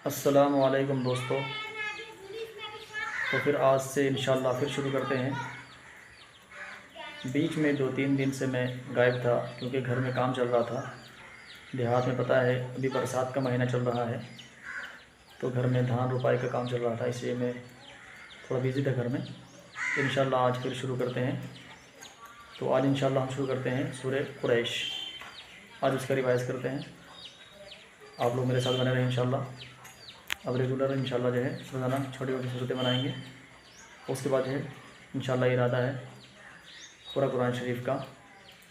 السلام علیکم دوستو۔ تو پھر آج سے انشاءاللہ پھر شروع کرتے ہیں۔ بیچ میں 2-3 دن سے میں غائب تھا کیونکہ گھر میں کام چل رہا تھا۔ دیہات میں پتہ ہے ابھی برسات کا مہینہ چل رہا ہے تو گھر میں دھان روپائی کا کام چل رہا تھا، اس لیے میں تھوڑا بیزی تھا گھر میں۔ انشاءاللہ آج پھر شروع کرتے ہیں۔ تو آج انشاءاللہ ہم شروع کرتے ہیں سورہ قریش۔ آج اس کا ریوائز کرتے ہیں، آپ لوگ میرے ساتھ بنے رہیں انشاءاللہ۔ اب ریگولر انشاءاللہ جو ہے روزانہ چھوٹی چھوٹی صورتیں بنائیں گے۔ اس کے بعد جو ہے انشاءاللہ ارادہ ہے پورا قرآن شریف کا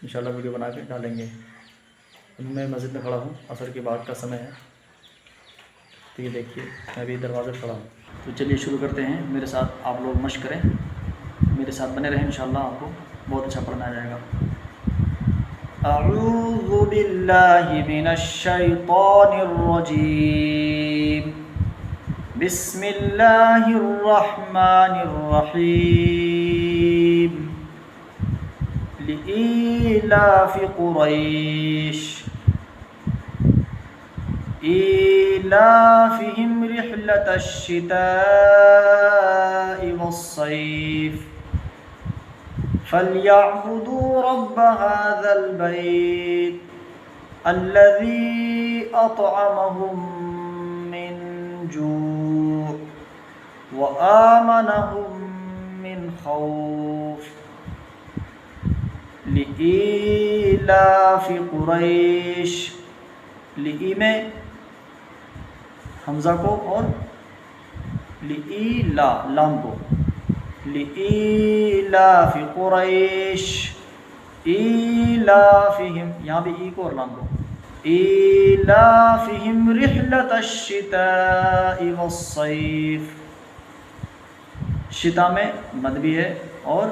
انشاءاللہ ویڈیو بنا کے ڈالیں گے۔ میں مسجد میں کھڑا ہوں، عصر کے بعد کا سمے ہے، تو یہ دیکھیے میں ابھی دروازے پہ کھڑا ہوں۔ تو چلیے شروع کرتے ہیں، میرے ساتھ آپ لوگ مشق کریں، میرے ساتھ بنے رہیں انشاءاللہ، آپ کو بہت اچھا پڑھنا آ جائے گا۔ اعوذ باللہ من الشیطان الرجیم، بسم اللہ الرحمن الرحیم، لإیلاف قریش إيلافهم رحلة الشتاء والصيف فليعبدوا رب هذا البيت الذي أطعمهم من جوع وآمنهم من خوف لإيلاف قریش، لئی میں حمزہ کو اور لإیلا لام کو، لإیلاف قریش، ایلافہم یہاں بھی ای کو اور لام کو، ایلافہم رحلۃ الشتاء والصیف، شتا میں مد بھی ہے اور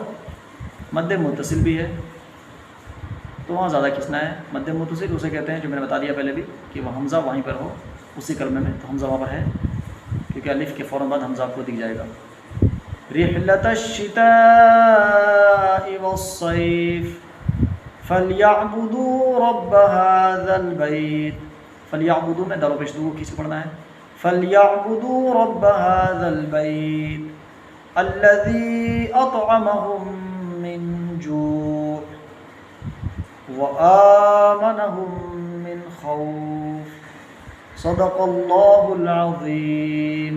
مد متصل بھی ہے، تو وہاں زیادہ کھنچنا ہے۔ مد متصل اسے کہتے ہیں جو میں نے بتا دیا پہلے بھی کہ وہ حمزہ وہیں پر ہو اسی کلمے میں، تو حمزہ وہاں پر ہے کیونکہ الف کے فوراً بعد حمزہ آپ کو دکھ جائے گا۔ رحلۃ الشتاء والصیف فلیعبدوا رب هذا البیت، فلیعبدوا میں دال و پیش دو کھینچ کے پڑھنا ہے، فلیعبدوا رب هذا البیت الذی اطعمهم من جوع وآمنهم من خوف، صدق اللہ العظیم۔